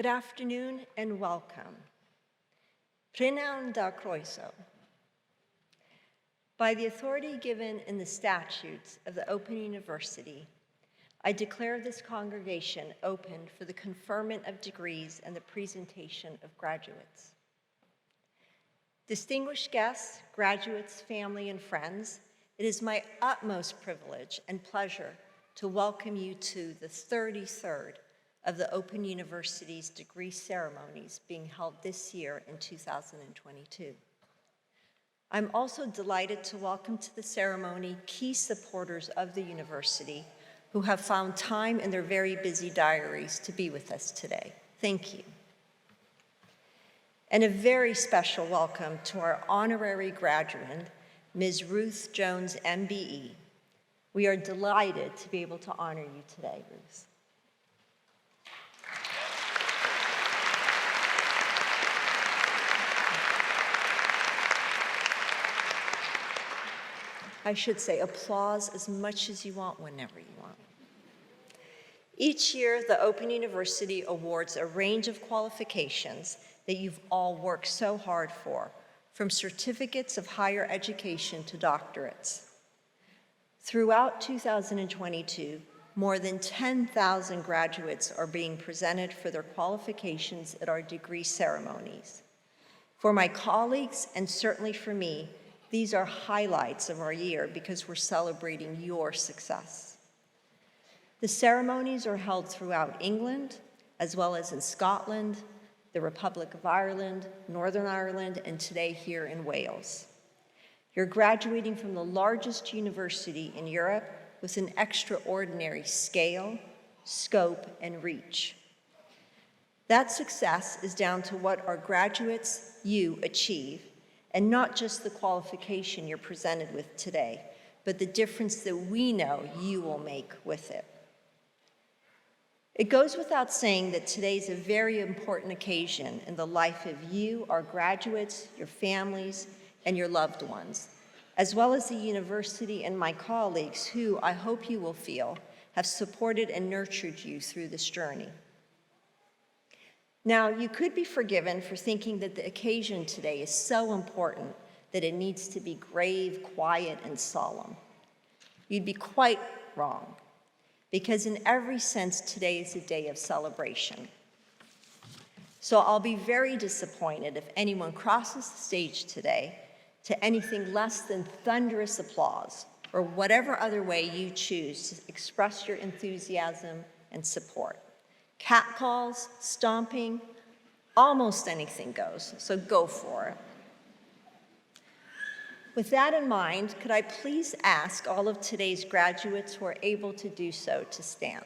Good afternoon and welcome. Prenam da Croiso. By the authority given in the statutes of the Open University, I declare this congregation open for the conferment of degrees and the presentation of graduates. Distinguished guests, graduates, family, and friends, it is my utmost privilege and pleasure to welcome you to the 33rd of the Open University's degree ceremonies being held this year in 2022. I'm also delighted to welcome to the ceremony key supporters of the university who have found time in their very busy diaries to be with us today. Thank you. And a very special welcome to our honorary graduate, Ms. Ruth Jones, MBE. We are delighted to be able to honor you today, Ruth. I should say applause as much as you want, whenever you want. Each year, the Open University awards a range of qualifications that you've all worked so hard for, from certificates of higher education to doctorates. Throughout 2022, more than 10,000 graduates are being presented for their qualifications at our degree ceremonies. For my colleagues, and certainly for me, these are highlights of our year because we're celebrating your success. The ceremonies are held throughout England, as well as in Scotland, the Republic of Ireland, Northern Ireland, and today here in Wales. You're graduating from the largest university in Europe with an extraordinary scale, scope, and reach. That success is down to what our graduates, you, achieve, and not just the qualification you're presented with today, but the difference that we know you will make with it. It goes without saying that today is a very important occasion in the life of you, our graduates, your families, and your loved ones, as well as the university and my colleagues who, I hope you will feel, have supported and nurtured you through this journey. Now, you could be forgiven for thinking that the occasion today is so important that it needs to be grave, quiet, and solemn. You'd be quite wrong, because in every sense, today is a day of celebration. So I'll be very disappointed if anyone crosses the stage today to anything less than thunderous applause, or whatever other way you choose to express your enthusiasm and support. Catcalls, stomping, almost anything goes, so go for it. With that in mind, could I please ask all of today's graduates who are able to do so to stand?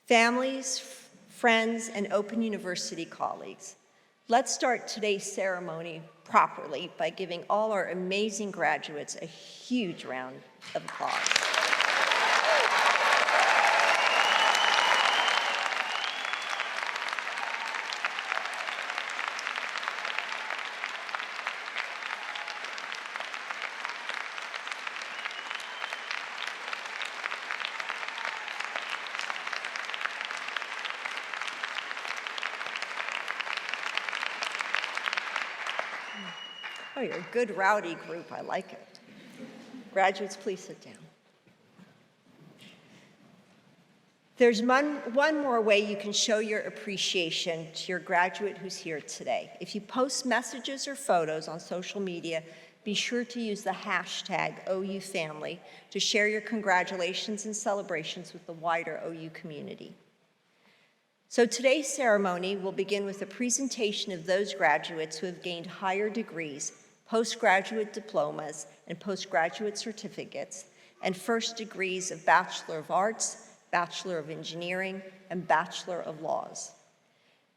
Families, friends, and Open University colleagues, let's start today's ceremony properly by giving all our amazing graduates a huge round of applause. Oh, you're a good rowdy group. I like it. Graduates, please sit down. There's one more way you can show your appreciation to your graduate who's here today. If you post messages or photos on social media, be sure to use the hashtag OUFamily to share your congratulations and celebrations with the wider OU community. So today's ceremony will begin with a presentation of those graduates who have gained higher degrees, postgraduate diplomas, and postgraduate certificates, and first degrees of Bachelor of Arts, Bachelor of Engineering, and Bachelor of Laws.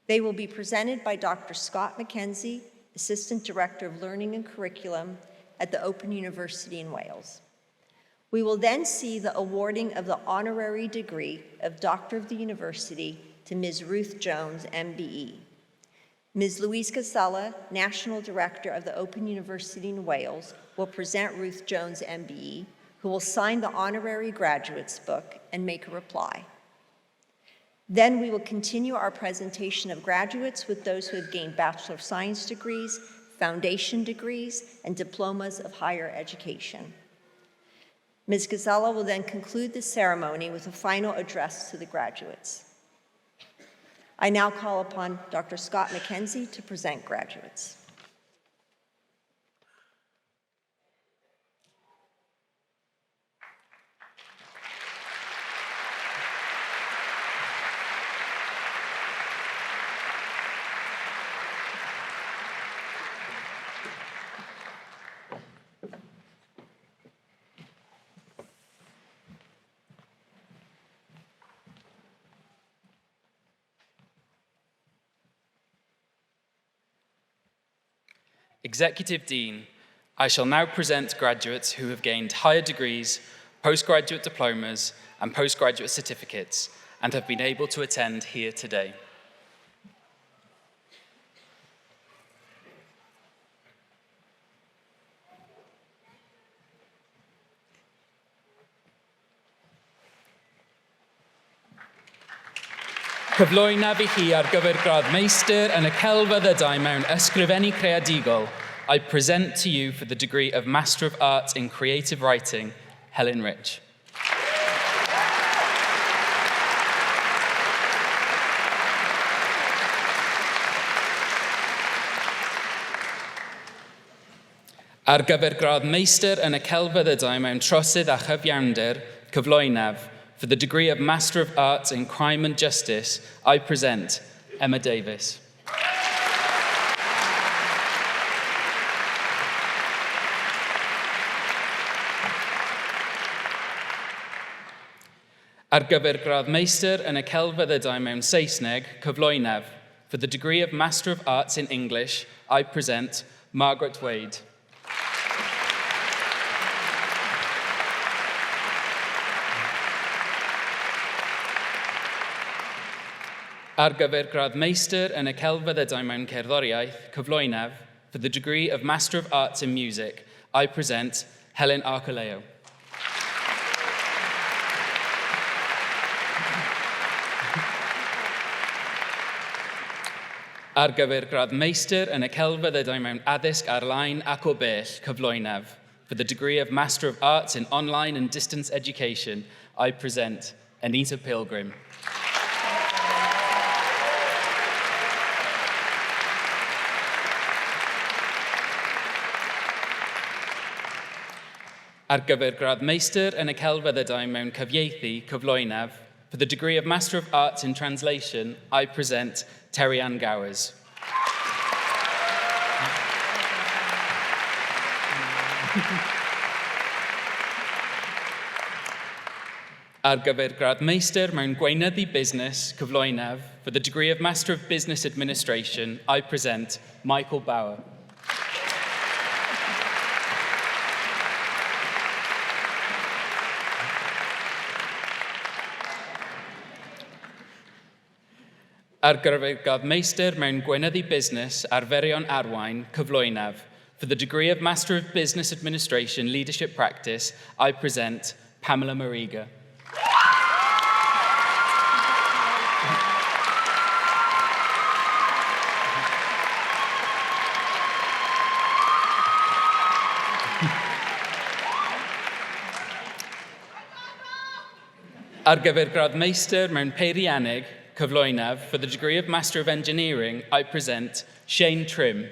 They will be presented by Dr. Scott McKenzie, Assistant Director of Learning and Curriculum at the Open University in Wales. We will then see the awarding of the honorary degree of Doctor of the University to Ms. Ruth Jones, MBE. Ms. Louise Casella, National Director of the Open University in Wales, will present Ruth Jones, MBE, who will sign the honorary graduate's book and make a reply. Then we will continue our presentation of graduates with those who have gained Bachelor of Science degrees, foundation degrees, and diplomas of higher education. Ms. Casella will then conclude the ceremony with a final address to the graduates. I now call upon Dr. Scott McKenzie to present graduates. Executive Dean, I shall now present graduates who have gained higher degrees, postgraduate diplomas, and postgraduate certificates, and have been able to attend here today. Cyflwynaf I chi ar gyfer gradd meistr yn y celfyddydau mewn ysgrifennu creadigol, I present to you for the degree of Master of Arts in Creative Writing, Helen Rich. Ar gyfer gradd meistr yn y celfyddydau mewn trosydd a chyfiawnder, cyflwynaf, for the degree of Master of Arts in Crime and Justice, I present Emma Davis. Ar gyfer gradd meistr yn y celfyddydau mewn Saesneg, cyflwynaf, for the degree of Master of Arts in English, I present Margaret Wade. Ar gyfer gradd meistr yn y celfyddydau mewn cerddoriaeth, cyflwynaf, for the degree of Master of Arts in Music, I present Helen Arcoleo. Ar gyfer gradd meistr yn y celfyddydau mewn addysg ar-lein ac o bell, cyflwynaf, for the degree of Master of Arts in Online and Distance Education, I present Anita Pilgrim. Ar gyfer gradd meistr yn y celfyddydau mewn cyfieithu, cyflwynaf, for the degree of Master of Arts in Translation, I present Terry Ann Gowers. Ar gyfer gradd meistr mewn gweinyddu busnes, cyflwynaf, for the degree of Master of Business Administration, I present Michael Bauer. Ar gyfer gradd meistr mewn gweinyddu busnes, arferion arwain, cyflwynaf, for the degree of Master of Business Administration, Leadership Practice, I present Pamela Mariga. Ar gyfer gradd meistr mewn peirianneg, cyflwynaf, for the degree of Master of Engineering, I present Shane Trim.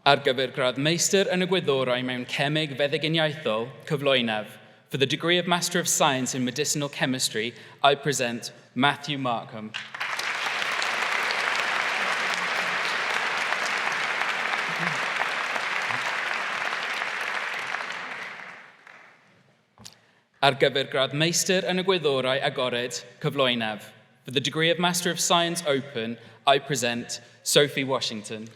Ar gyfer gradd meistr yn y gwyddorau mewn cemeg feddyginiaethol, cyflwynaf, for the degree of Master of Science in Medicinal Chemistry, I present Matthew Markham. Ar gyfer gradd meistr yn y gwyddorau agored, cyflwynaf, for the degree of Master of Science Open, I present Sophie Washington.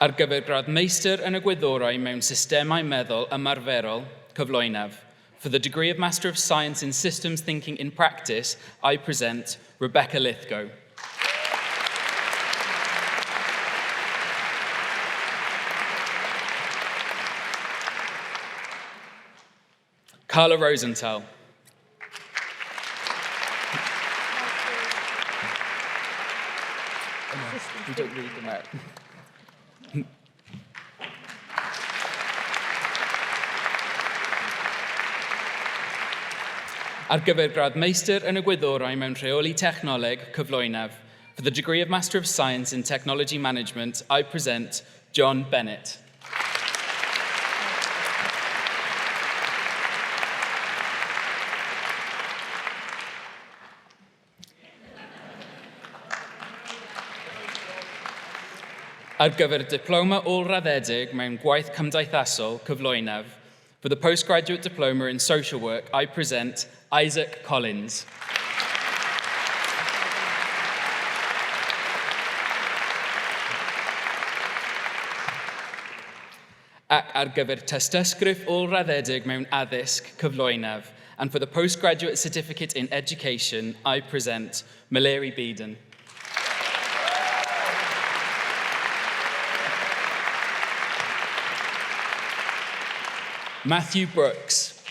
Ar gyfer gradd meistr yn y gwyddorau mewn systemau meddwl ymarferol, cyflwynaf, for the degree of Master of Science in Systems Thinking in Practice, I present Rebecca Lithgow. Carla Rosenthal. We don't read them out. Ar gyfer gradd meistr yn y gwyddorau mewn rheoli technoleg, cyflwynaf, for the degree of Master of Science in Technology Management, I present John Bennett. Ar gyfer diploma ôl-raddedig mewn gwaith cymdeithasol, cyflwynaf, for the Postgraduate Diploma in Social Work, I present Isaac Collins. Ac ar gyfer tystysgrif ôl-raddedig mewn addysg, cyflwynaf, and for the Postgraduate Certificate in Education, I present Mallory Beeden. Matthew Brooks.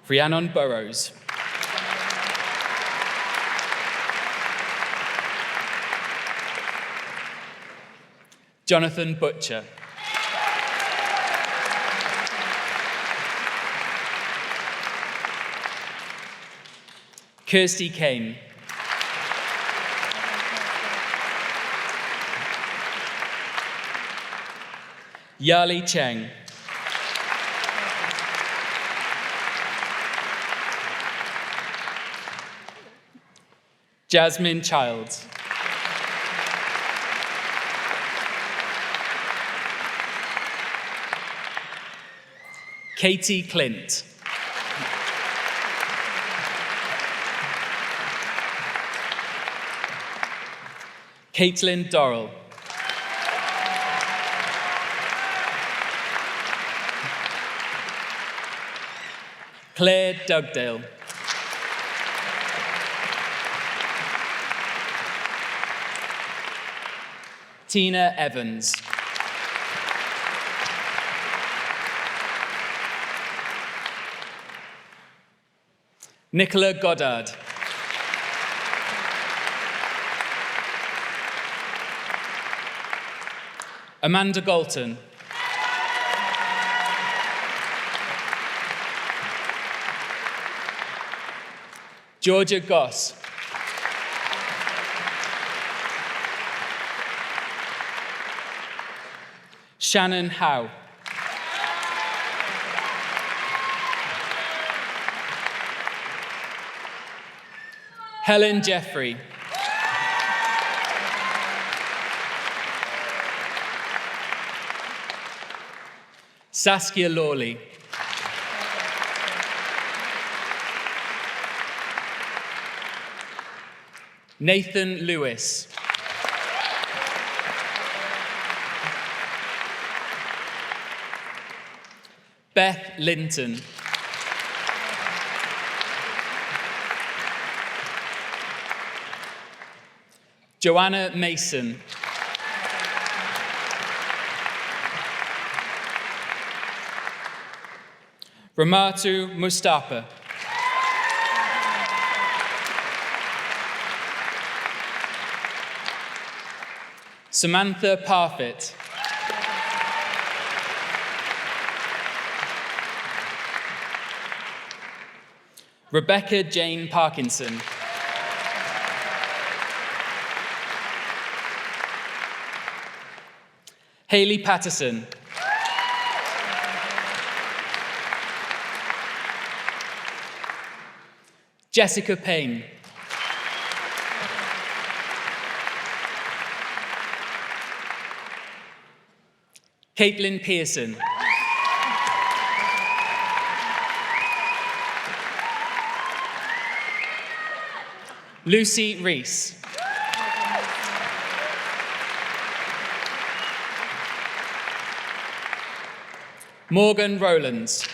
Rhiannon Burrows. Jonathan Butcher. Kirsty Kane. Yali Cheng. Jasmine Childs. Katie Clint. Caitlin Dorrell. Claire Dugdale. Tina Evans. Nicola Goddard. Amanda Galton. Georgia Goss. Shannon Howe. Helen Jeffrey. Saskia Lawley. Nathan Lewis. Beth Linton. Joanna Mason. Ramatu Mustafa. Samantha Parfit. Rebecca Jane Parkinson. Hayley Patterson. Jessica Payne. Caitlin Pearson. Lucy Rees. Morgan Rowlands.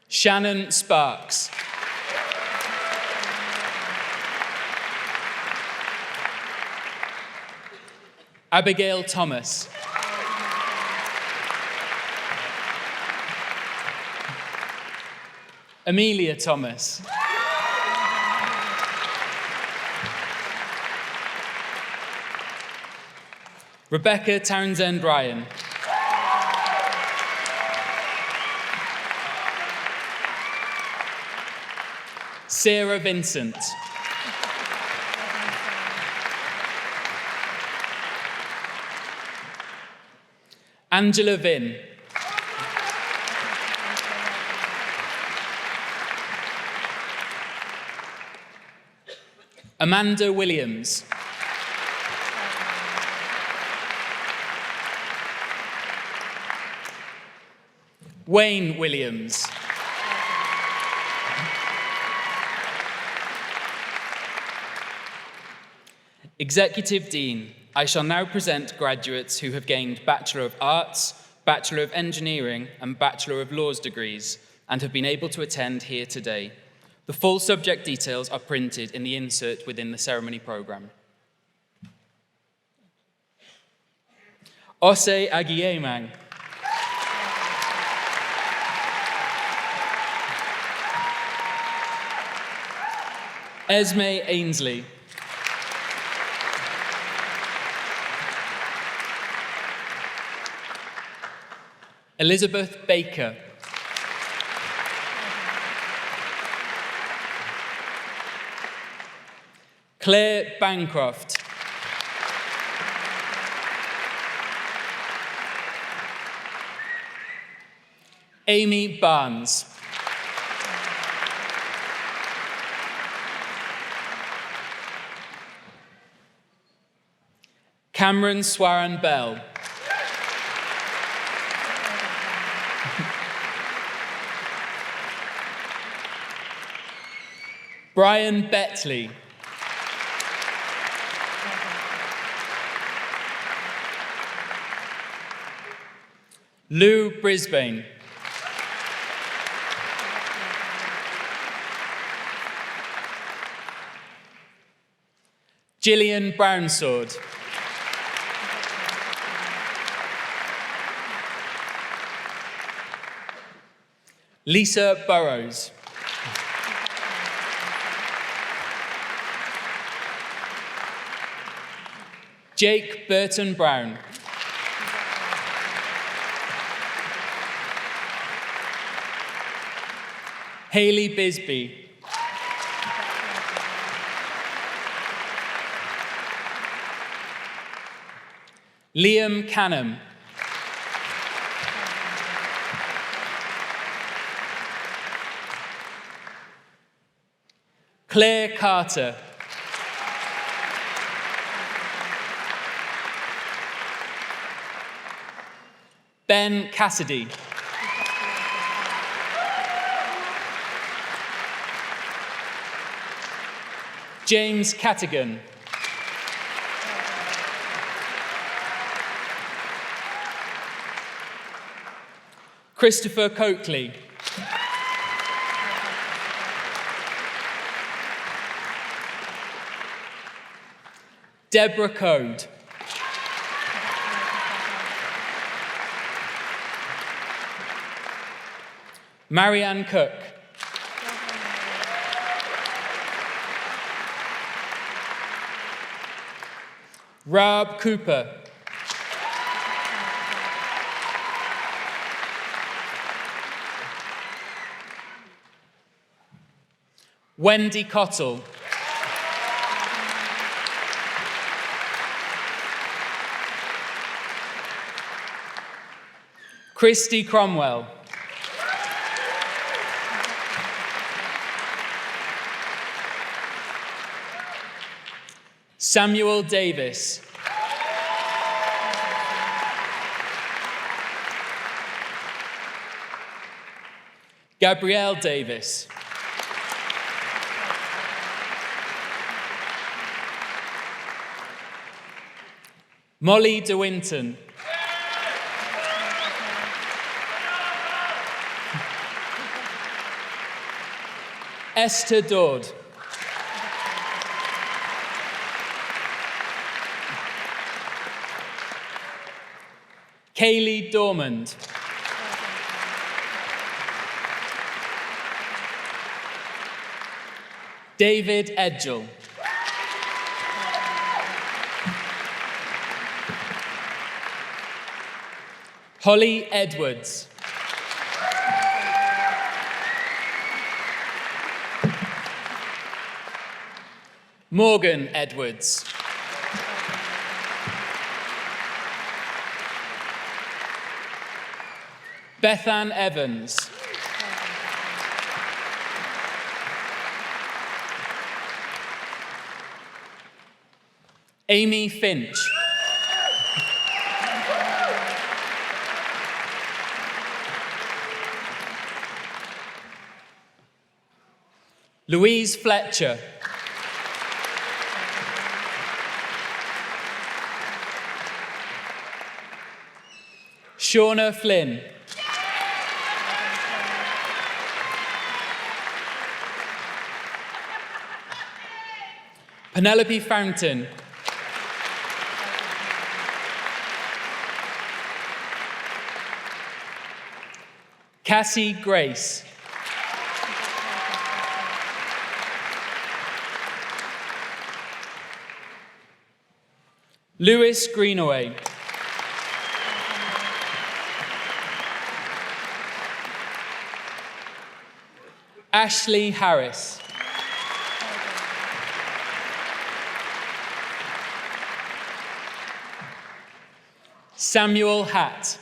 Shannon Sparks. Abigail Thomas. Amelia Thomas. Rebecca Townsend Ryan. Sarah Vincent. Angela Vinn. Amanda Williams. Wayne Williams. Executive Dean, I shall now present graduates who have gained Bachelor of Arts, Bachelor of Engineering, and Bachelor of Laws degrees and have been able to attend here today. The full subject details are printed in the insert within the ceremony programme. Ose Agiemang. Esme Ainsley. Elizabeth Baker. Claire Bancroft. Amy Barnes. Cameron Swaran Bell. Brian Betley. Lou Brisbane. Gillian Brownsword. Lisa Burrows. Jake Burton Brown. Hayley Bisbee. Liam Canham. Claire Carter. Ben Cassidy. James Catigan. Christopher Coakley. Deborah Code. Marianne Cook. Rob Cooper. Wendy Cottle. Christy Cromwell. Samuel Davis. Gabrielle Davis. Molly DeWinton. Esther Dodd. Kaylee Dormand. David Edgell. Holly Edwards. Morgan Edwards. Bethan Evans. Amy Finch. Louise Fletcher. Shauna Flynn. Penelope Fountain. Cassie Grace. Lewis Greenaway. Ashley Harris. Samuel Hatt.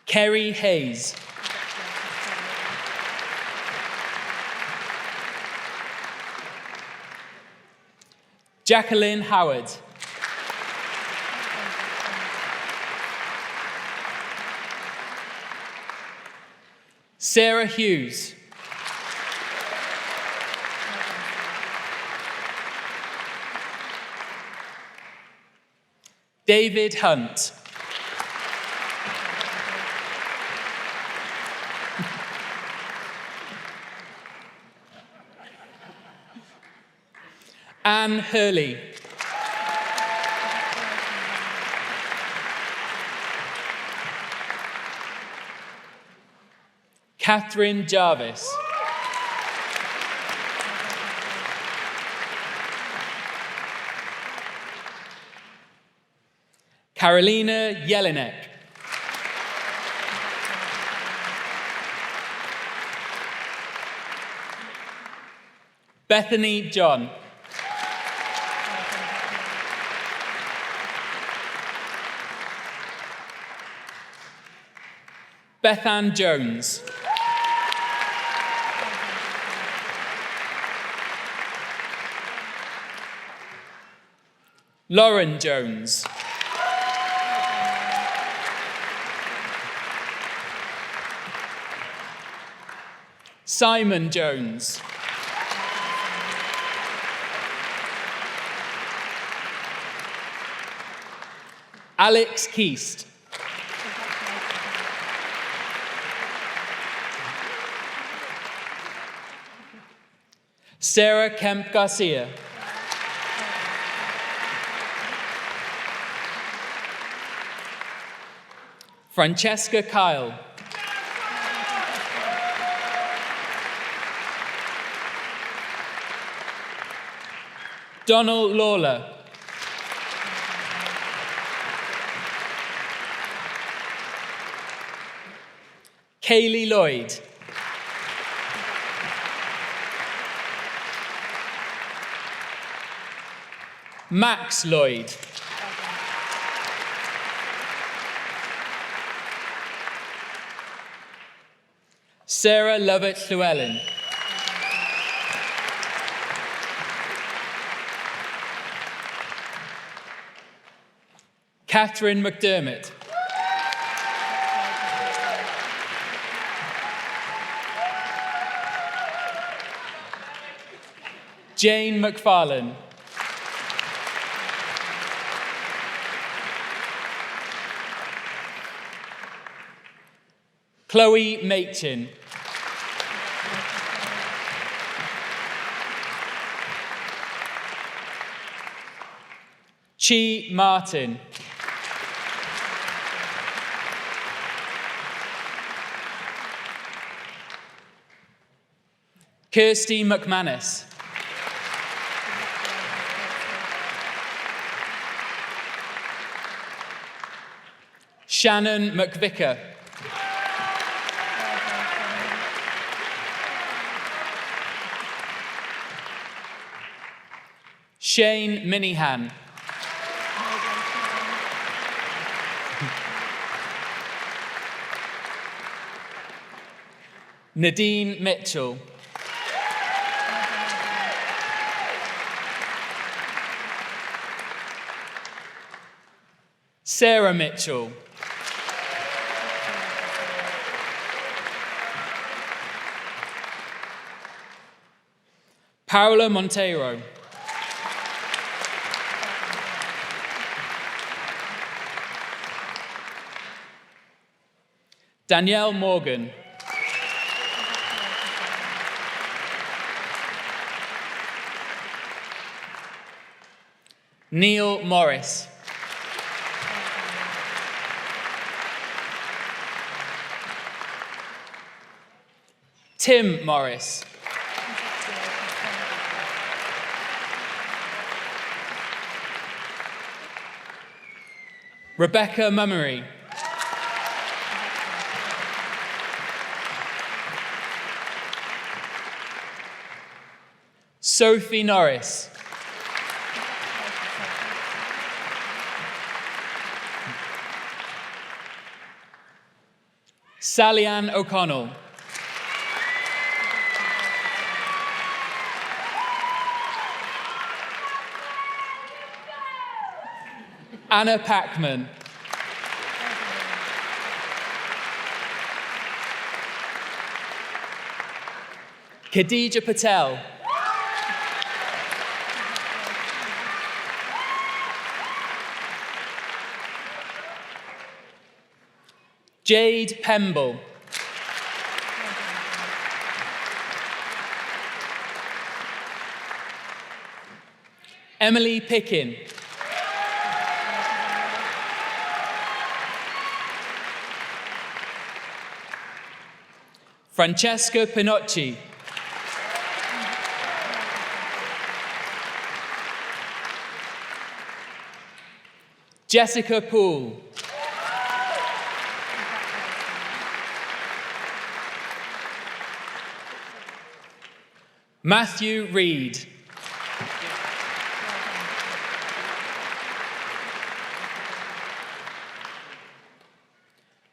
Kerry Hayes. Jacqueline Howard. Sarah Hughes. David Hunt. Anne Hurley. Catherine Jarvis. Carolina Jelinek. Bethany John. Bethann Jones. Lauren Jones. Simon Jones. Alex Keast. Sarah Kemp Garcia. Francesca Kyle. Donald Lawler. Kaylee Lloyd. Max Lloyd. Sarah Lovett Llewellyn. Catherine McDermott. Jane McFarlane. Chloe Machin. Chi Martin. Kirsty McManus. Shannon McVicker. Shane Minihan. Nadine Mitchell. Sarah Mitchell. Paola Monteiro. Danielle Morgan. Neil Morris. Tim Morris. Rebecca Mummery. Sophie Norris. Sally-Ann O'Connell. Anna Packman. Khadija Patel. Jade Pemble. Emily Pickin. Francesca Pinocchi. Jessica Poole. Matthew Reed.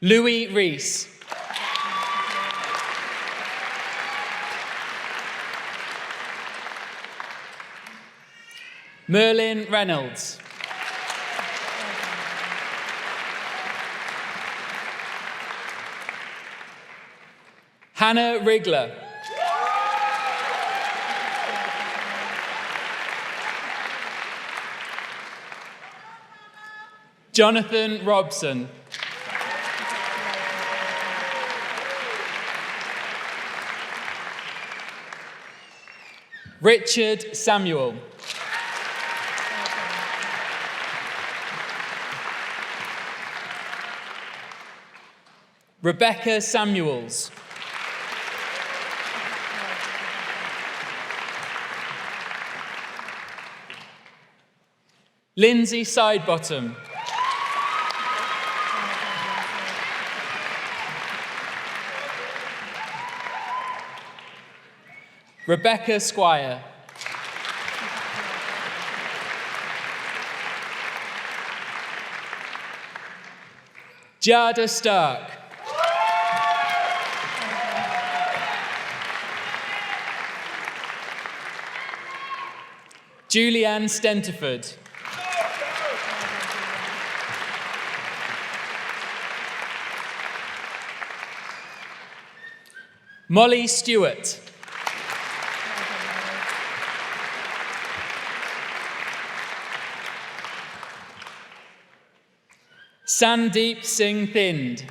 Louis Rees. Merlin Reynolds. Hannah Rigler. Jonathan Robson. Richard Samuel. Rebecca Samuels. Lindsay Sidebottom. Rebecca Squire. Jada Stark. Julianne Stenterford. Molly Stewart. Sandeep Singh Thind.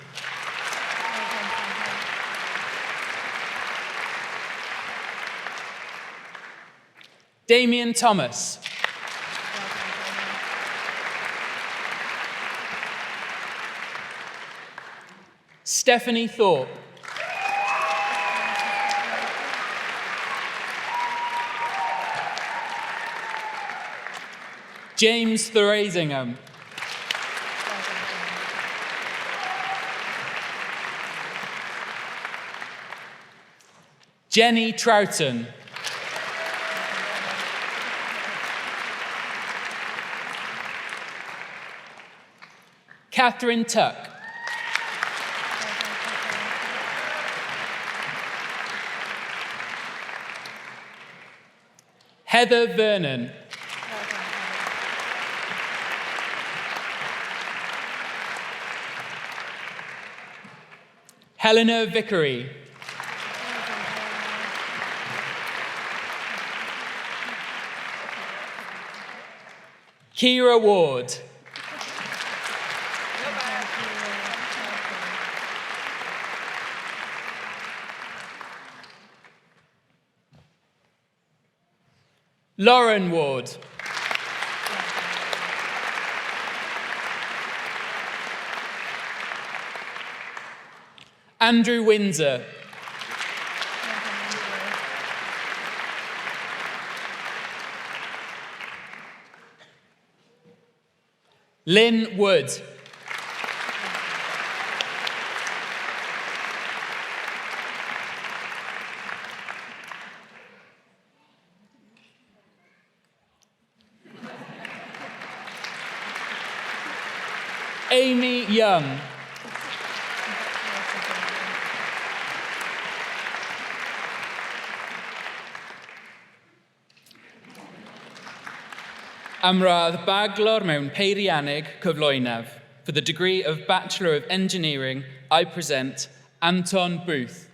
Damien Thomas. Stephanie Thorpe. James Thrasingham. Jenny Troughton. Catherine Tuck. Heather Vernon. Helena Vickery. Kira Ward. Lauren Ward. Andrew Windsor. Lynn Wood. Amy Young. Amradd baglor mewn peirianneg cyflwynaf. For the degree of Bachelor of Engineering, I present Anton Booth.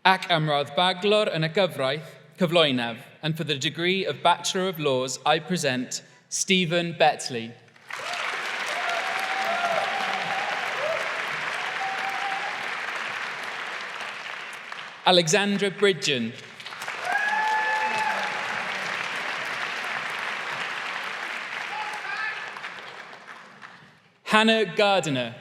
Ac amradd baglor yn y gyfraith cyflwynaf, and for the degree of Bachelor of Laws, I present Stephen Betley. Alexandra Bridgen. Hannah Gardiner.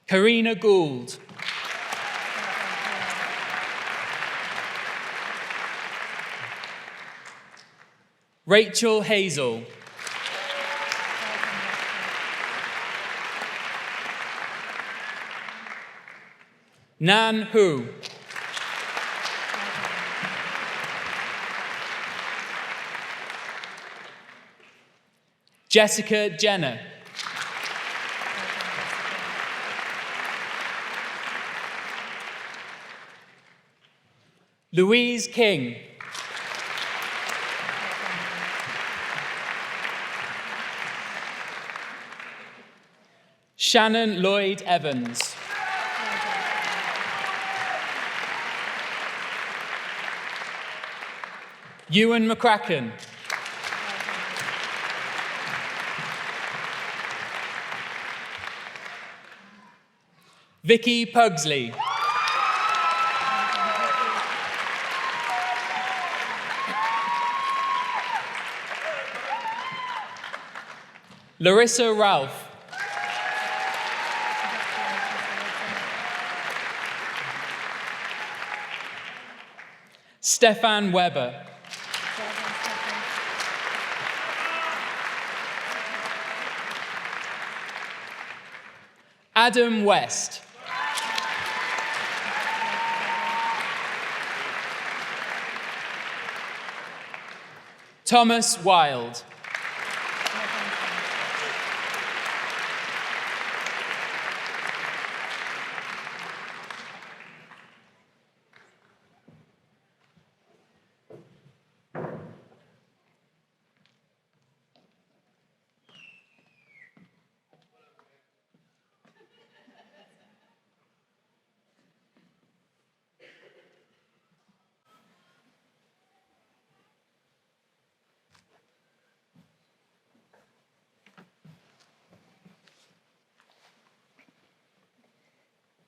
Karina Gould. Rachel Hazel. Nan Hu. Jessica Jenner. Louise King. Shannon Lloyd Evans. Ewan McCracken. Vicky Pugsley. Larissa Ralph. Stefan Weber. Adam West. Thomas Wilde.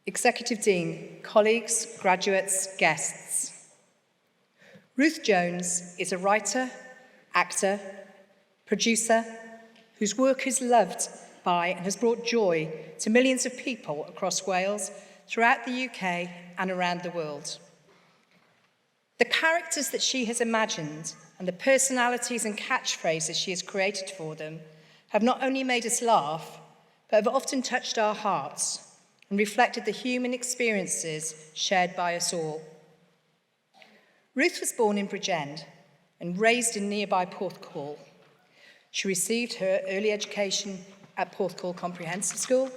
Executive Dean, colleagues, graduates, guests. Ruth Jones is a writer, actor, producer, whose work is loved by and has brought joy to millions of people across Wales, throughout the UK and around the world. The characters that she has imagined and the personalities and catchphrases she has created for them have not only made us laugh, but have often touched our hearts and reflected the human experiences shared by us all. Ruth was born in Bridgend and raised in nearby Porthcawl. She received her early education at Porthcawl Comprehensive School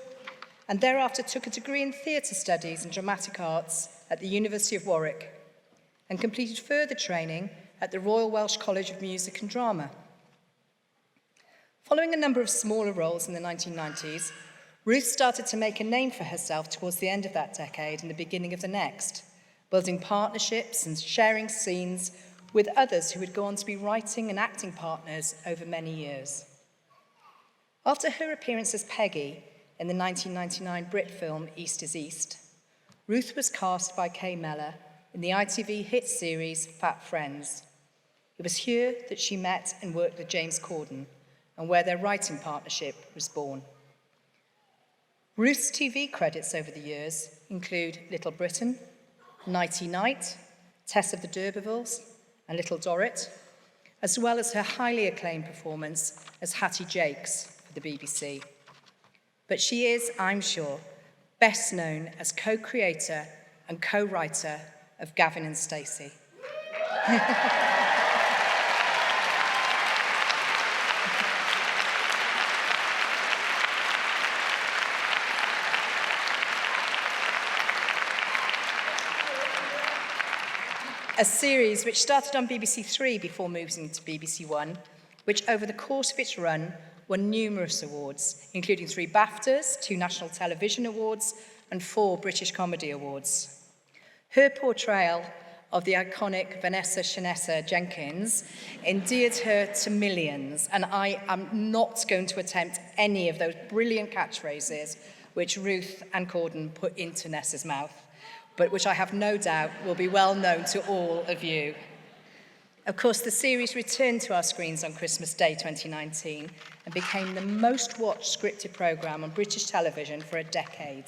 and thereafter took a degree in theatre studies and dramatic arts at the University of Warwick and completed further training at the Royal Welsh College of Music and Drama. Following a number of smaller roles in the 1990s, Ruth started to make a name for herself towards the end of that decade and the beginning of the next, building partnerships and sharing scenes with others who would go on to be writing and acting partners over many years. After her appearance as Peggy in the 1999 Brit film East is East, Ruth was cast by Kay Mellor in the ITV hit series Fat Friends. It was here that she met and worked with James Corden and where their writing partnership was born. Ruth's TV credits over the years include Little Britain, Nighty Night, Tess of the D'Urbervilles, and Little Dorrit, as well as her highly acclaimed performance as Hattie Jakes for the BBC. But she is, I'm sure, best known as co-creator and co-writer of Gavin and Stacey. a series which started on BBC Three before moving to BBC One, which over the course of its run won numerous awards, including 3 BAFTAs, 2 National Television Awards, and 4 British Comedy Awards. Her portrayal of the iconic Vanessa Shanessa Jenkins endeared her to millions, and I am not going to attempt any of those brilliant catchphrases which Ruth and Corden put into Nessa's mouth, but which I have no doubt will be well known to all of you. Of course, the series returned to our screens on Christmas Day 2019 and became the most watched scripted programme on British television for a decade,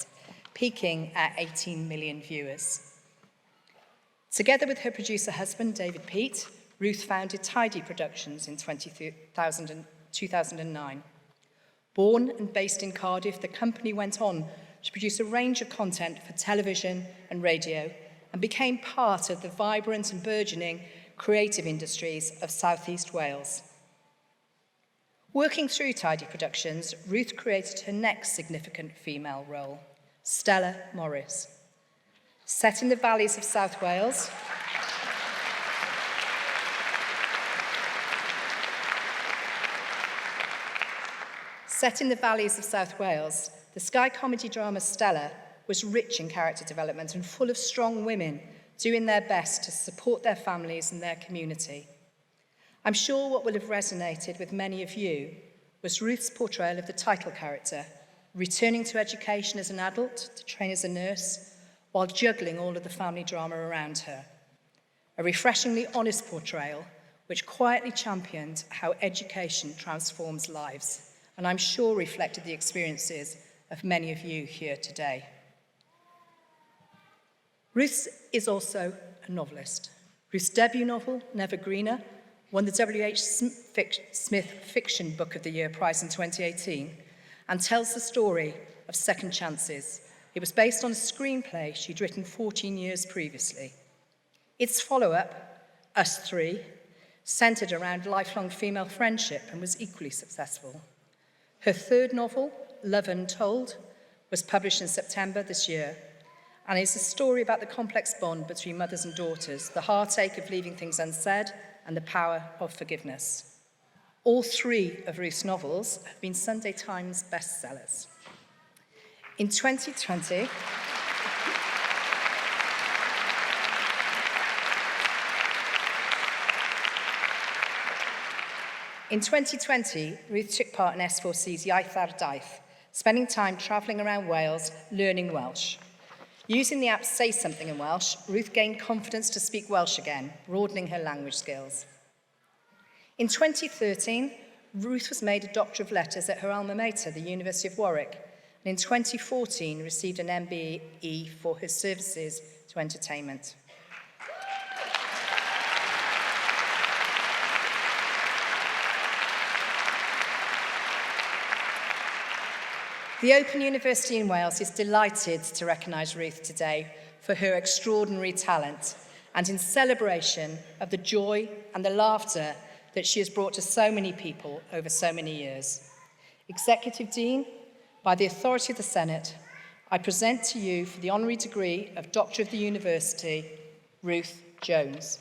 peaking at 18 million viewers. Together with her producer husband, David Peat, Ruth founded Tidy Productions in 2009. Born and based in Cardiff, the company went on to produce a range of content for television and radio and became part of the vibrant and burgeoning creative industries of South East Wales. Working through Tidy Productions, Ruth created her next significant female role, Stella Morris. Set in the valleys of South Wales, the Sky comedy drama Stella was rich in character development and full of strong women doing their best to support their families and their community. I'm sure what will have resonated with many of you was Ruth's portrayal of the title character, returning to education as an adult to train as a nurse, while juggling all of the family drama around her. A refreshingly honest portrayal which quietly championed how education transforms lives, and I'm sure reflected the experiences of many of you here today. Ruth is also a novelist. Ruth's debut novel, Never Greener, won the W.H. Smith Fiction Book of the Year prize in 2018 and tells the story of second chances. It was based on a screenplay she'd written 14 years previously. Its follow-up, Us Three, centred around lifelong female friendship and was equally successful. Her third novel, Love Untold, was published in September this year and is a story about the complex bond between mothers and daughters, the heartache of leaving things unsaid, and the power of forgiveness. All 3 of Ruth's novels have been Sunday Times bestsellers. In 2020, Ruth took part in S4C's Iaith ar Daith, spending time travelling around Wales, learning Welsh. Using the app Say Something in Welsh, Ruth gained confidence to speak Welsh again, broadening her language skills. In 2013, Ruth was made a Doctor of Letters at her alma mater, the University of Warwick, and in 2014 received an MBE for her services to entertainment. The Open University in Wales is delighted to recognise Ruth today for her extraordinary talent and in celebration of the joy and the laughter that she has brought to so many people over so many years. Executive Dean, by the authority of the Senate, I present to you for the honorary degree of Doctor of the University, Ruth Jones.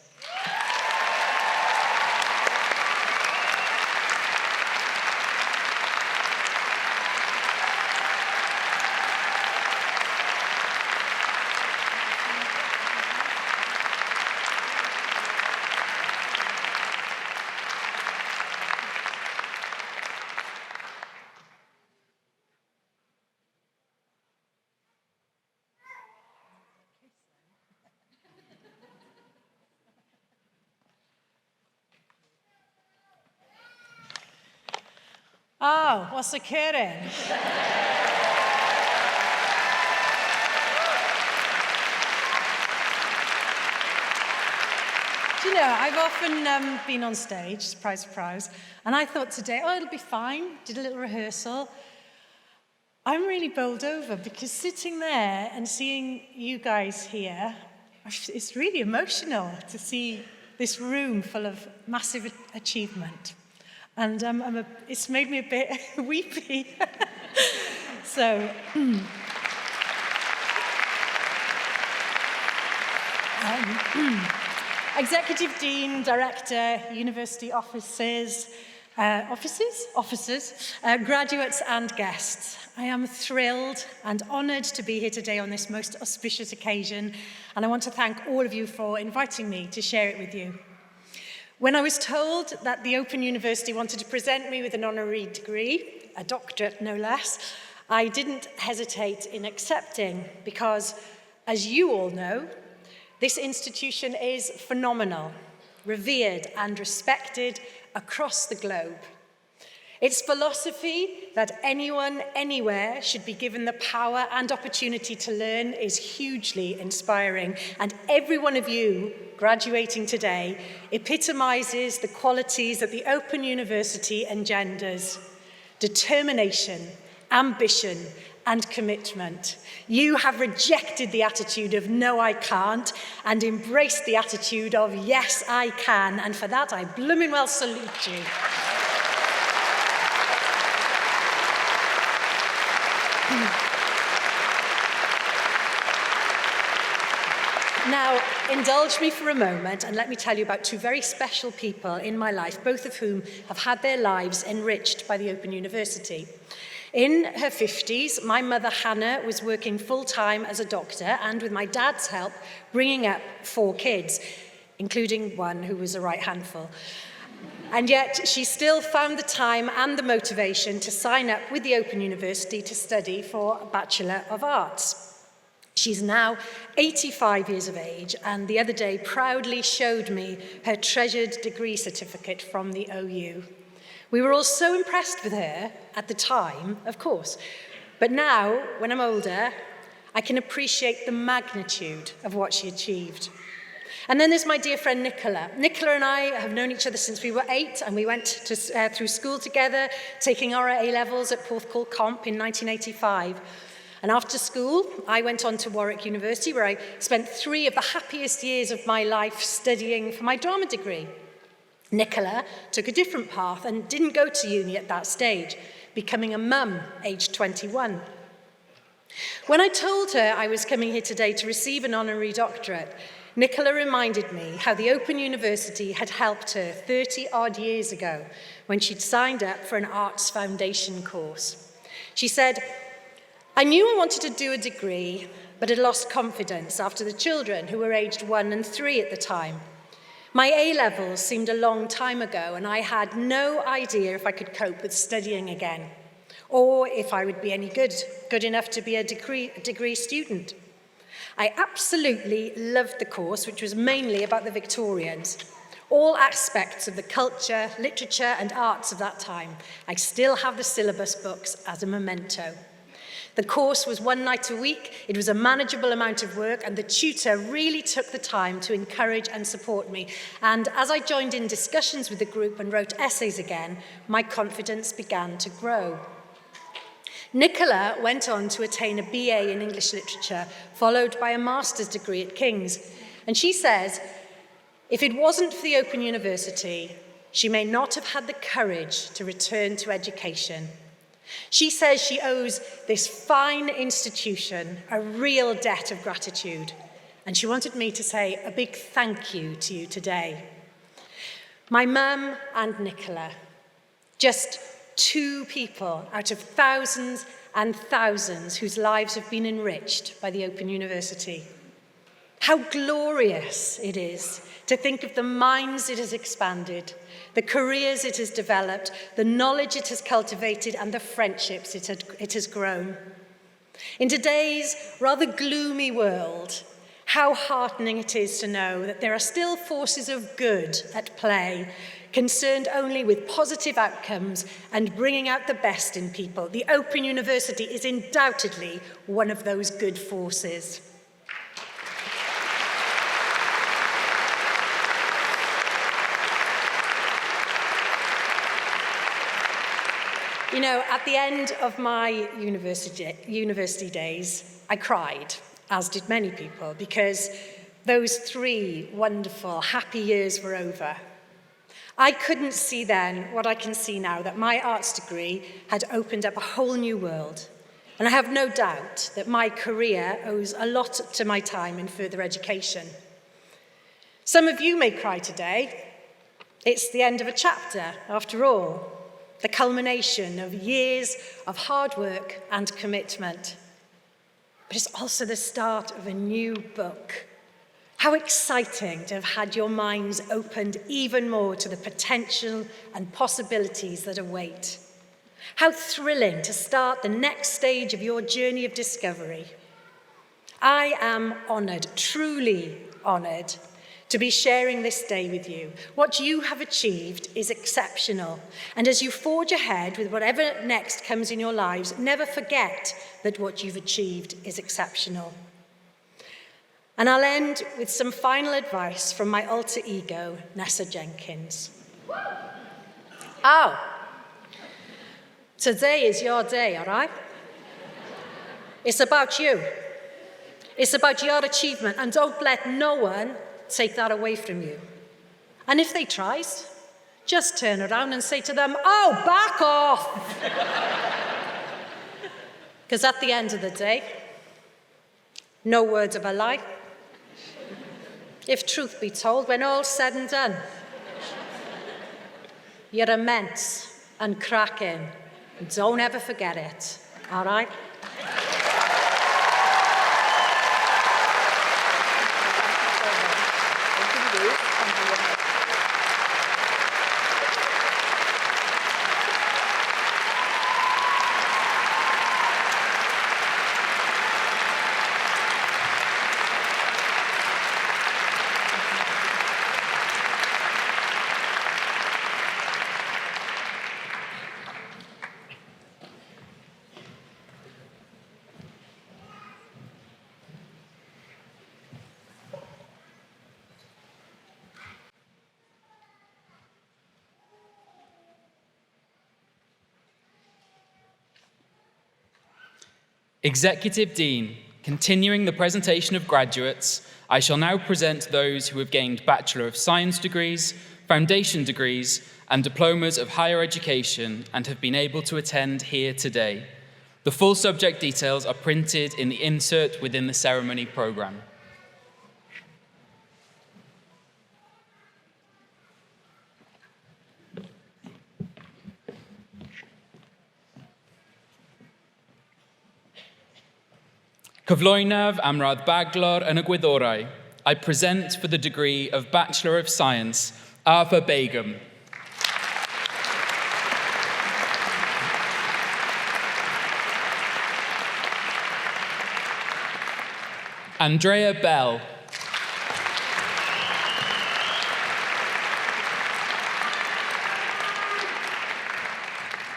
Oh, what's occurring? Do you know, I've often been on stage, surprise, surprise, and I thought today, oh, it'll be fine, did a little rehearsal. I'm really bowled over because sitting there and seeing you guys here, it's really emotional to see this room full of massive achievement. And it's made me a bit weepy. So, Executive Dean, Director, University officers, graduates and guests. I am thrilled and honoured to be here today on this most auspicious occasion, and I want to thank all of you for inviting me to share it with you. When I was told that the Open University wanted to present me with an honorary degree, a doctorate no less, I didn't hesitate in accepting because, as you all know, this institution is phenomenal, revered and respected across the globe. Its philosophy that anyone, anywhere should be given the power and opportunity to learn is hugely inspiring, and every one of you graduating today epitomizes the qualities that the Open University engenders: determination, ambition, and commitment. You have rejected the attitude of no, I can't, and embraced the attitude of yes, I can, and for that I blooming well salute you. Now, indulge me for a moment and let me tell you about two very special people in my life, both of whom have had their lives enriched by the Open University. In her 50s, my mother Hannah was working full-time as a doctor and, with my dad's help, bringing up 4 kids, including one who was a right handful. And yet she still found the time and the motivation to sign up with the Open University to study for a Bachelor of Arts. She's now 85 years of age, and the other day proudly showed me her treasured degree certificate from the OU. We were all so impressed with her at the time, of course, but now, when I'm older, I can appreciate the magnitude of what she achieved. And then there's my dear friend Nicola. Nicola and I have known each other since we were 8, and we went through school together, taking our A-levels at Porthcawl Comp in 1985. And after school, I went on to Warwick University, where I spent 3 of the happiest years of my life studying for my drama degree. Nicola took a different path and didn't go to uni at that stage, becoming a mum aged 21. When I told her I was coming here today to receive an honorary doctorate, Nicola reminded me how the Open University had helped her 30-odd years ago when she'd signed up for an arts foundation course. She said, "I knew I wanted to do a degree, but had lost confidence after the children, who were aged 1 and 3 at the time. My A-levels seemed a long time ago, and I had no idea if I could cope with studying again, or if I would be any good enough to be a degree student. I absolutely loved the course, which was mainly about the Victorians. All aspects of the culture, literature, and arts of that time. I still have the syllabus books as a memento. The course was 1 night a week, it was a manageable amount of work, and the tutor really took the time to encourage and support me. And as I joined in discussions with the group and wrote essays again, my confidence began to grow." Nicola went on to attain a BA in English Literature, followed by a master's degree at King's. And she says, if it wasn't for the Open University, she may not have had the courage to return to education. She says she owes this fine institution a real debt of gratitude, and she wanted me to say a big thank you to you today. My mum and Nicola, just 2 people out of thousands and thousands whose lives have been enriched by the Open University. How glorious it is to think of the minds it has expanded, the careers it has developed, the knowledge it has cultivated, and the friendships it has grown. In today's rather gloomy world, how heartening it is to know that there are still forces of good at play, concerned only with positive outcomes and bringing out the best in people. The Open University is undoubtedly one of those good forces. You know, at the end of my university days, I cried, as did many people, because those 3 wonderful, happy years were over. I couldn't see then what I can see now, that my arts degree had opened up a whole new world. And I have no doubt that my career owes a lot to my time in further education. Some of you may cry today. It's the end of a chapter, after all, the culmination of years of hard work and commitment. But it's also the start of a new book. How exciting to have had your minds opened even more to the potential and possibilities that await. How thrilling to start the next stage of your journey of discovery. I am honoured, truly honoured, to be sharing this day with you. What you have achieved is exceptional. And as you forge ahead with whatever next comes in your lives, never forget that what you've achieved is exceptional. And I'll end with some final advice from my alter ego, Nessa Jenkins. Today is your day, all right? It's about you. It's about your achievement, and don't let no one take that away from you. And if they tries, just turn around and say to them, "Oh, back off!" Because at the end of the day, no words of a lie. If truth be told, when all's said and done, you're immense and cracking. Don't ever forget it, all right? Executive Dean, continuing the presentation of graduates, I shall now present those who have gained Bachelor of Science degrees, foundation degrees, and diplomas of higher education and have been able to attend here today. The full subject details are printed in the insert within the ceremony programme. Cyflwynaf am radd baglor yn y gwyddorau. I present for the degree of Bachelor of Science, Arthur Begum. Andrea Bell.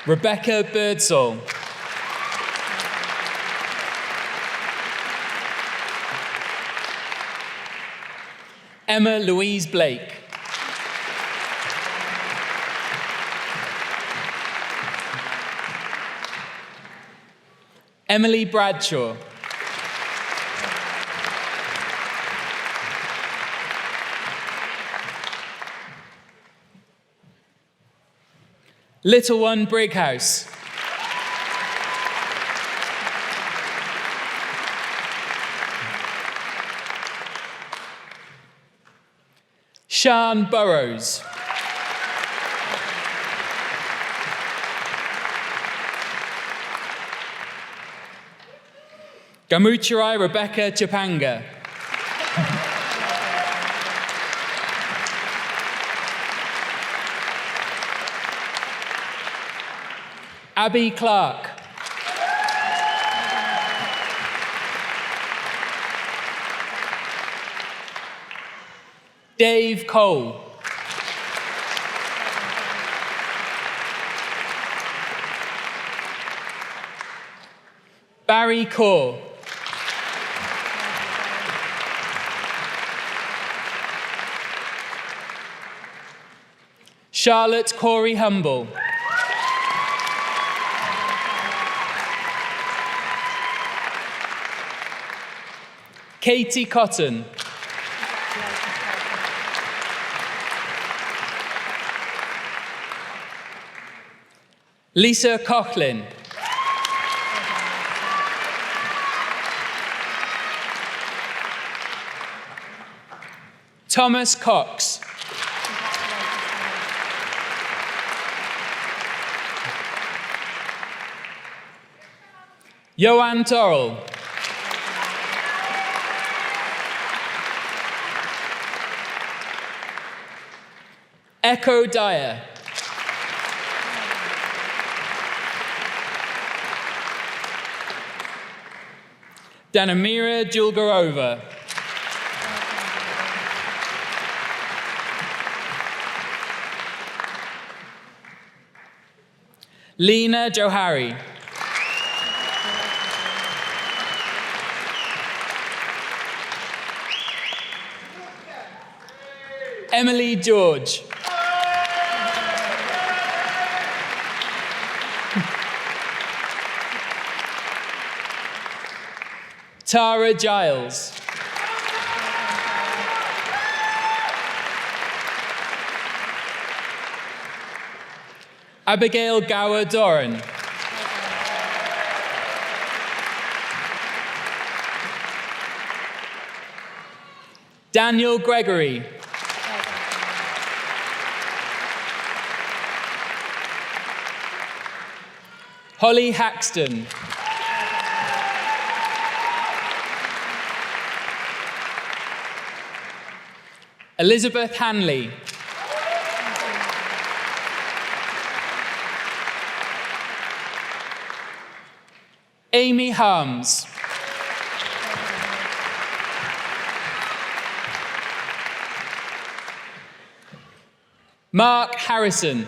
Rebecca Birdsall. Emma Louise Blake. Emily Bradshaw. Little One Brighouse. Sian Burrows. Gamuchirai Rebecca Chapanga. Abby Clark. Dave Cole. Barry Kaur. Charlotte Corey Humble. Katie Cotton. Lisa Coughlin. Thomas Cox. Johan Torrell. Echo Dyer. Danamira Julgarova. Lena Johari. Emily George. Tara Giles. Abigail Gower Doran. Daniel Gregory. Holly Haxton. Elizabeth Hanley. Amy Harms. Mark Harrison.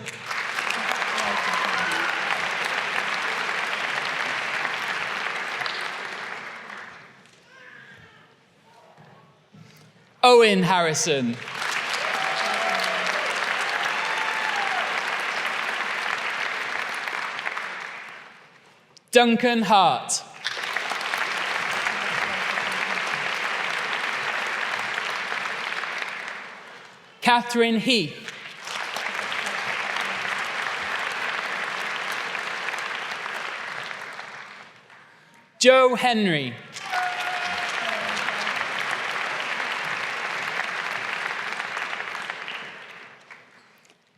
Owen Harrison. Duncan Hart. Catherine Heath. Joe Henry.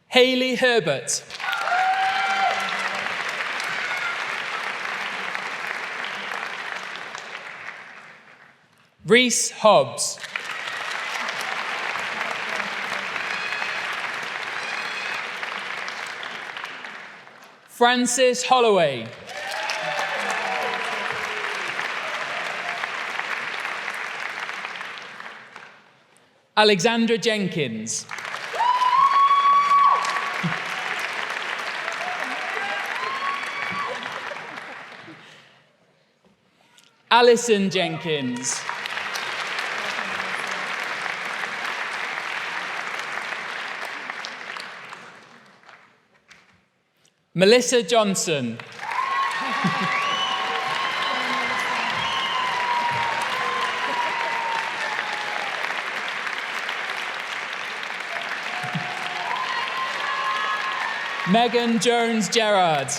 Hayley Herbert. Reese Hobbs. Francis Holloway. Alexandra Jenkins. Alison Jenkins. Melissa Johnson. Megan Jones Gerard.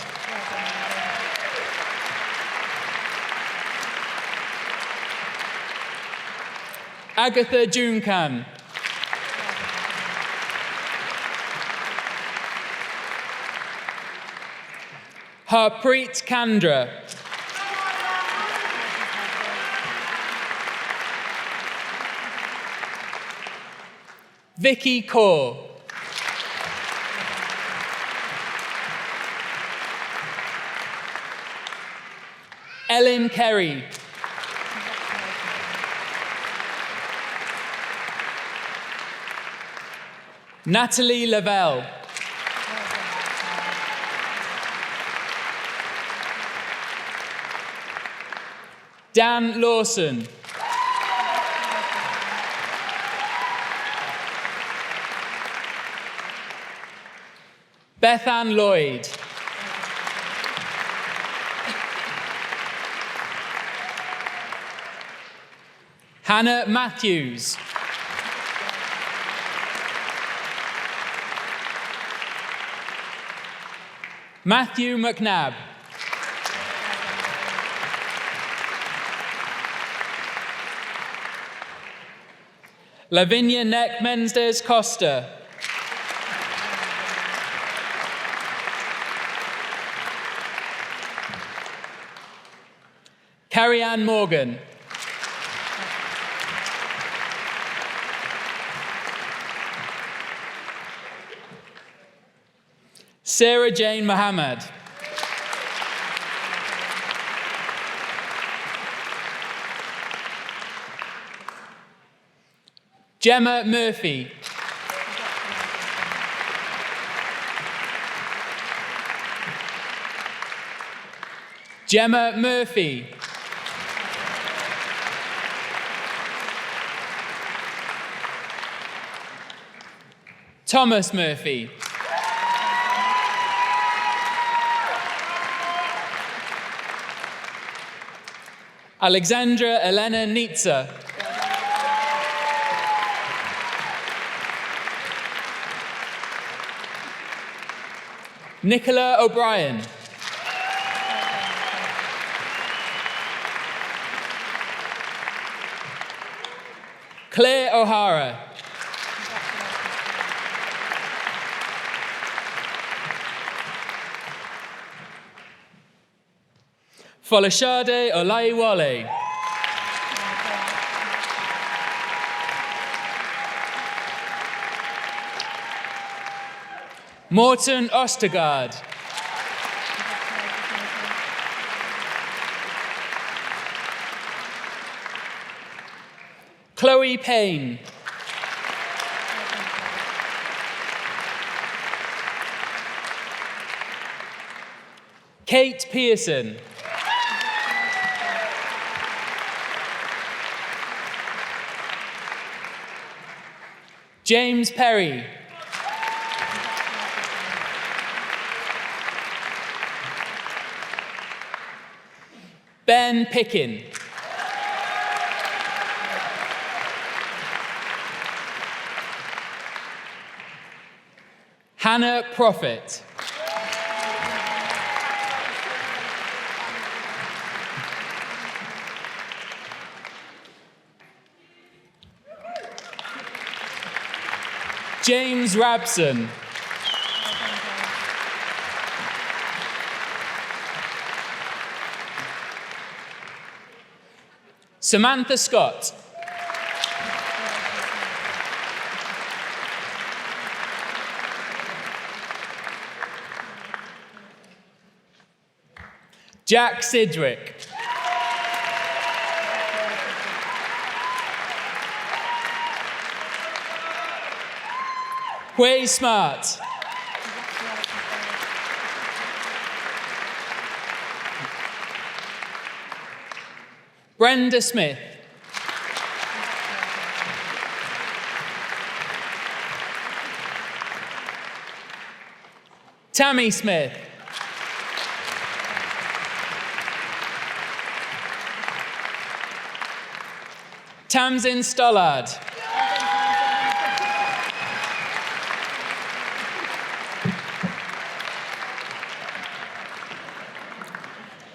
Agatha Juncan. Harpreet Kandra. Vicky Kaur. Ellen Kerry. Natalie Lavelle. Dan Lawson. Bethann Lloyd. Hannah Matthews. Matthew McNabb. Lavinia Neck Mendes Costa. Carrie-Anne Morgan. Sarah Jane Mohammed. Gemma Murphy. Gemma Murphy. Thomas Murphy. Alexandra Elena Nitza. Nicola O'Brien. Claire O'Hara. Folashade Olaiwale. Morton Ostergaard. Chloe Payne. Kate Pearson. James Perry. Ben Pickin. Hannah Prophet. James Rabson. Samantha Scott. Jack Sidgwick. Hui Smart. Brenda Smith. Tammy Smith. Tamsin Stollard.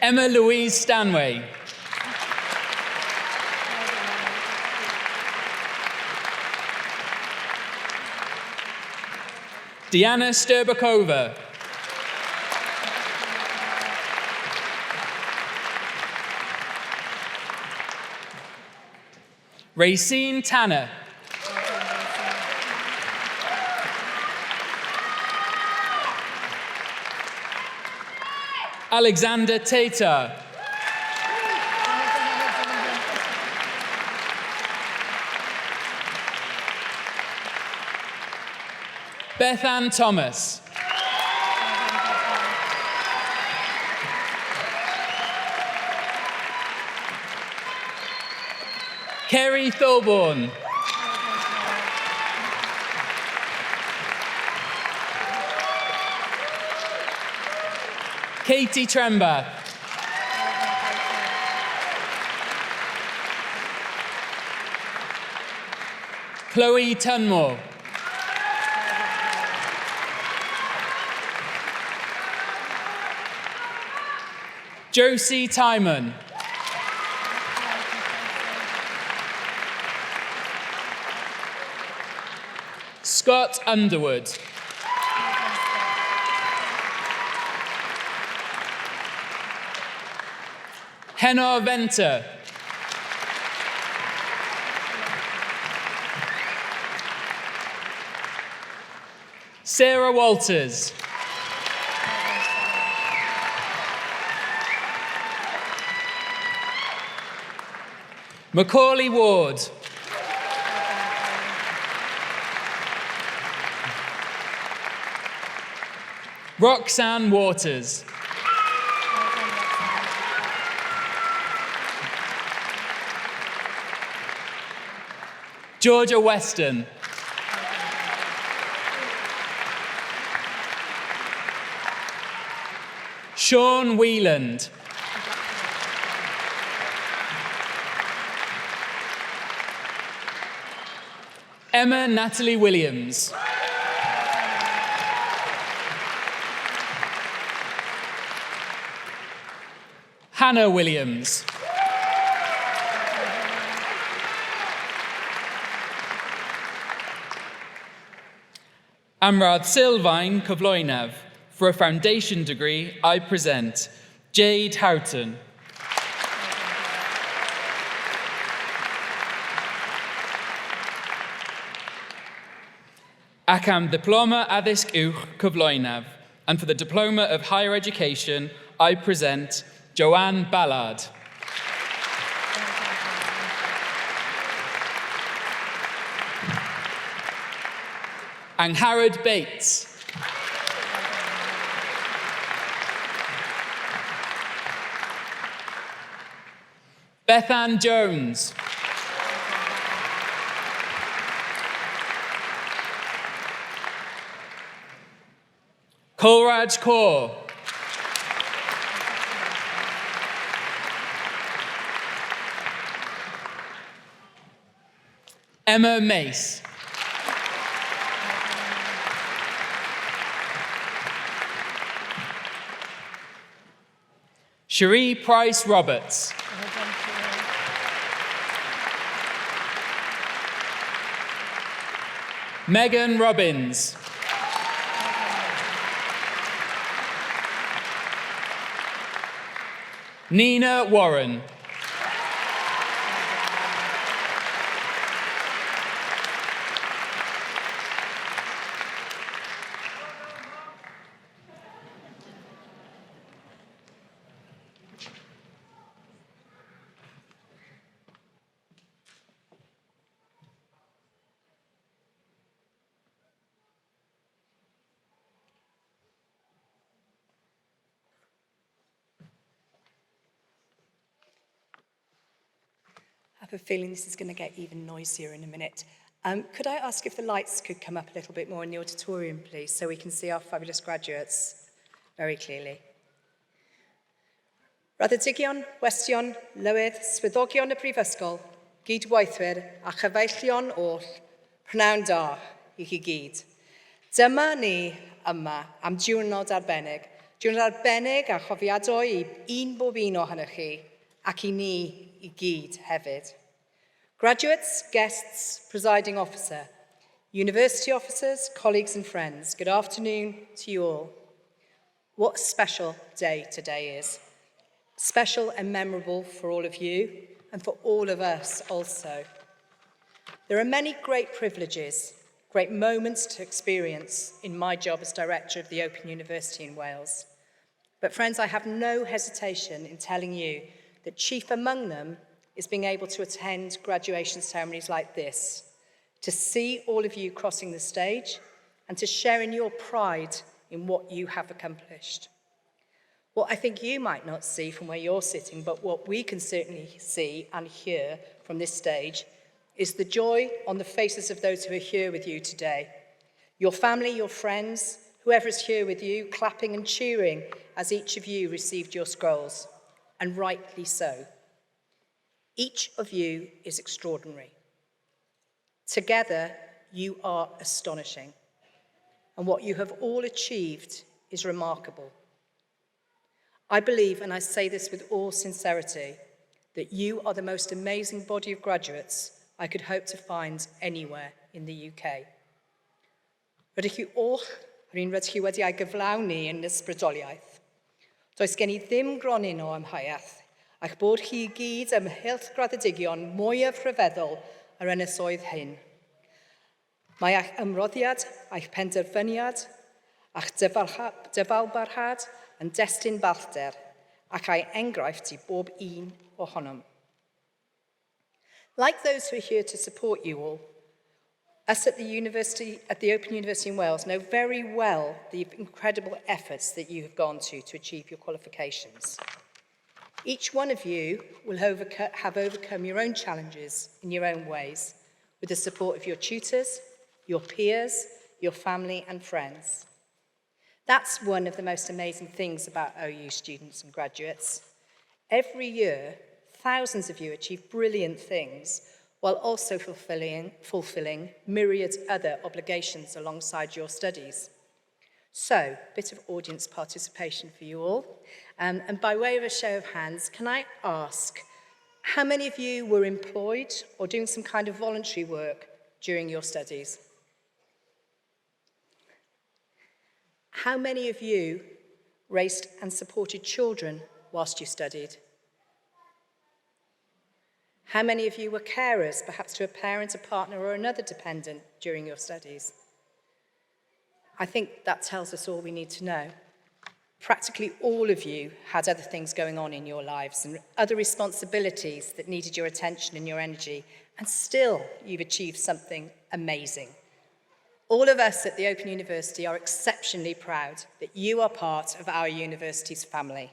Emma Louise Stanway. Diana Sterbakova. Racine Tanner. Alexander Tatar. Bethann Thomas. Kerry Thorborn. Katie Trembath. Chloe Tunmore. Josie Timon. Scott Underwood. Henor Venter. Sarah Walters. Macaulay Ward. Roxanne Waters. Georgia Weston. Sean Wieland. Emma Natalie Williams. Hannah Williams. Amrad Sylvain Cyflwynaf. For a foundation degree, I present Jade Houghton. Ac am Diploma Addysg Uwch Cyflwynaf. And for the Diploma of Higher Education, I present Joanne Ballard. Angharad Bates. Bethan Jones. Colraj Kaur. Emma Mace. Cherie Price Roberts. Megan Robbins. Nina Warren. I have a feeling this is going to get even noisier in a minute. Could I ask if the lights could come up a little bit more in the auditorium, please, so we can see our fabulous graduates very clearly. Raddedigion, westion, lywydd, swyddogion y Brifysgol, gydweithwyr a chyfeillion oll, prynawn da I chi gyd. Dyma ni yma am diwrnod arbennig. Diwrnod arbennig a chofiadau I un bob un ohonych chi, ac I ni I gyd hefyd. Graduates, guests, presiding officer, university officers, colleagues and friends, good afternoon to you all. What a special day today is. Special and memorable for all of you and for all of us also. There are many great privileges, great moments to experience in my job as director of the Open University in Wales. But friends, I have no hesitation in telling you that chief among them is being able to attend graduation ceremonies like this, to see all of you crossing the stage and to share in your pride in what you have accomplished. What I think you might not see from where you're sitting, but what we can certainly see and hear from this stage, is the joy on the faces of those who are here with you today. Your family, your friends, whoever is here with you, clapping and cheering as each of you received your scrolls, and rightly so. Each of you is extraordinary. Together, you are astonishing. And what you have all achieved is remarkable. I believe, and I say this with all sincerity, that you are the most amazing body of graduates I could hope to find anywhere in the UK. Rydych chi oll yr un rydych chi wedi ei gyflawni yn ysbrydoliaeth. Does gen I ddim gronyn o amheuaeth, ac bod chi I gyd ymhylch graddedigion mwyaf rhyfeddol ar ynysoedd hyn. Mae eich ymroddiad, eich penderfyniad, a'ch dyfalbarhad yn destun balchder, ac ei enghraifft I bob un ohonom. Like those who are here to support you all, us at the Open University in Wales know very well the incredible efforts that you have gone to achieve your qualifications. Each one of you will have overcome your own challenges in your own ways, with the support of your tutors, your peers, your family and friends. That's one of the most amazing things about OU students and graduates. Every year, thousands of you achieve brilliant things while also fulfilling myriad other obligations alongside your studies. So, a bit of audience participation for you all. And by way of a show of hands, can I ask, how many of you were employed or doing some kind of voluntary work during your studies? How many of you raised and supported children whilst you studied? How many of you were carers, perhaps to a parent, a partner, or another dependent during your studies? I think that tells us all we need to know. Practically all of you had other things going on in your lives and other responsibilities that needed your attention and your energy, and still you've achieved something amazing. All of us at the Open University are exceptionally proud that you are part of our university's family.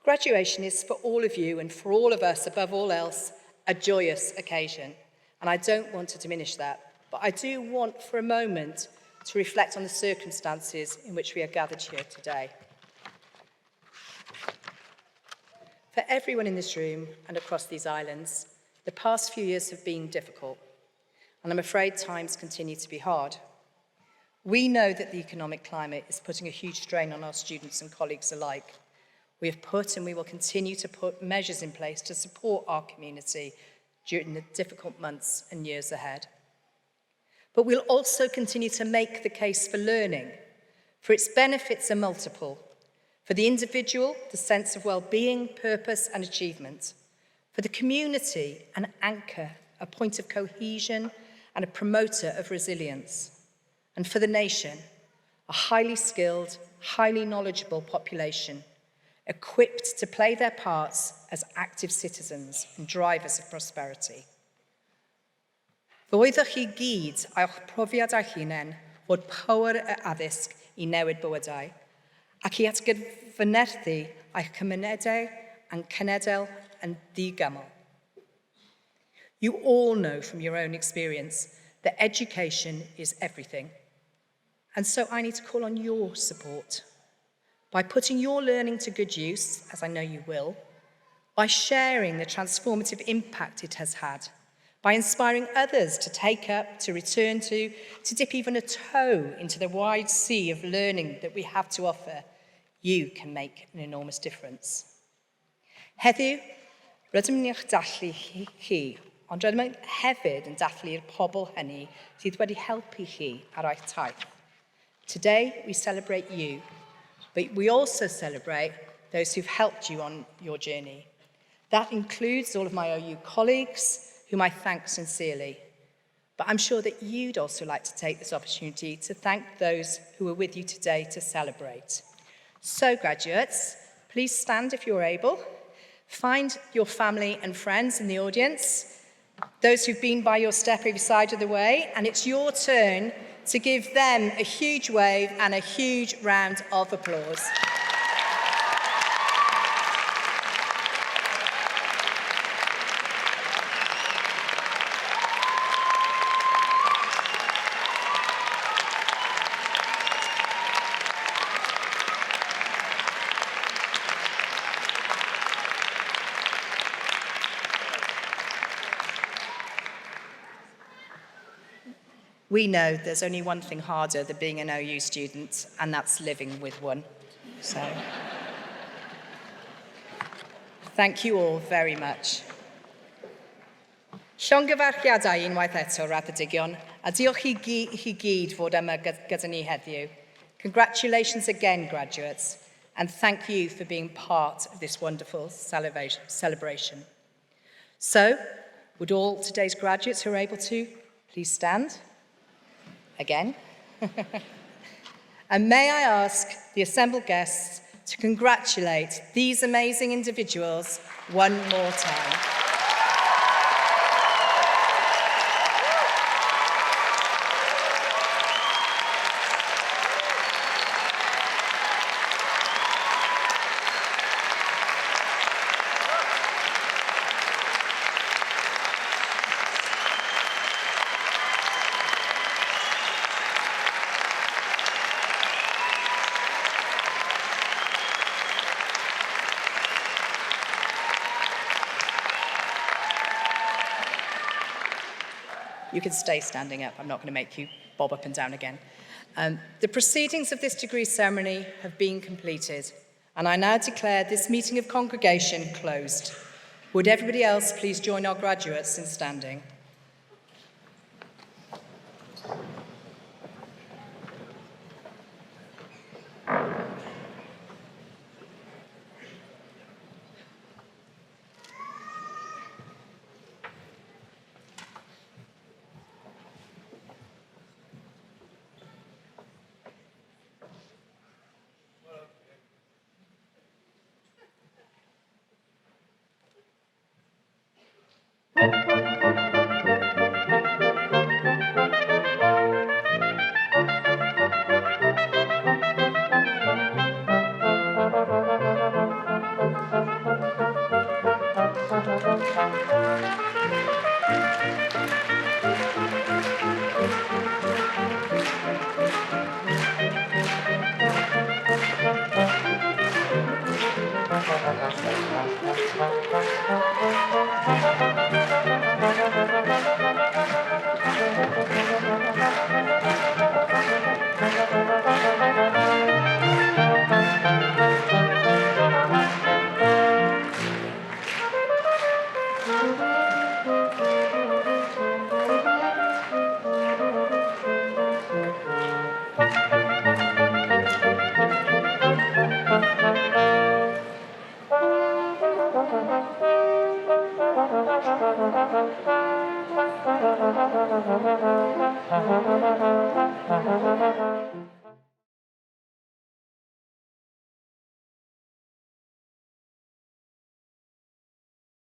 Graduation is for all of you and for all of us, above all else, a joyous occasion. And I don't want to diminish that, but I do want for a moment to reflect on the circumstances in which we are gathered here today. For everyone in this room and across these islands, the past few years have been difficult, and I'm afraid times continue to be hard. We know that the economic climate is putting a huge strain on our students and colleagues alike. We have put and we will continue to put measures in place to support our community during the difficult months and years ahead. But we'll also continue to make the case for learning, for its benefits are multiple. For the individual, the sense of well-being, purpose and achievement. For the community, an anchor, a point of cohesion and a promoter of resilience. And for the nation, a highly skilled, highly knowledgeable population, equipped to play their parts as active citizens and drivers of prosperity. Fe oeddech chi gyd a'ch profiadau hunain fod power y addysg I newid bywydau, ac I atgyfynerthu eich cymunedau and cenedl and ddigymol. You all know from your own experience that education is everything. And so I need to call on your support. By putting your learning to good use, as I know you will, by sharing the transformative impact it has had, by inspiring others to take up, to return to dip even a toe into the wide sea of learning that we have to offer, you can make an enormous difference. Heddiw, rydym ni'ch dallu chi, ond rydym hefyd yn dallu'r pobl hynny sydd wedi helpu chi ar eich taith. Today, we celebrate you, but we also celebrate those who've helped you on your journey. That includes all of my OU colleagues, whom I thank sincerely. But I'm sure that you'd also like to take this opportunity to thank those who are with you today to celebrate. So, graduates, please stand if you're able. Find your family and friends in the audience, those who've been by your step every side of the way, and it's your turn to give them a huge wave and a huge round of applause. We know there's only one thing harder than being an OU student, and that's living with one. So, thank you all very much. Llongyfarchiadau unwaith eto, raddedigion, A diolch I gyd fod yma gyda ni heddiw. Congratulations again, graduates, and thank you for being part of this wonderful celebration. So, would all today's graduates who are able to, please stand again. And may I ask the assembled guests to congratulate these amazing individuals one more time. You can stay standing up. I'm not going to make you bob up and down again. The proceedings of this degree ceremony have been completed, and I now declare this meeting of congregation closed. Would everybody else please join our graduates in standing?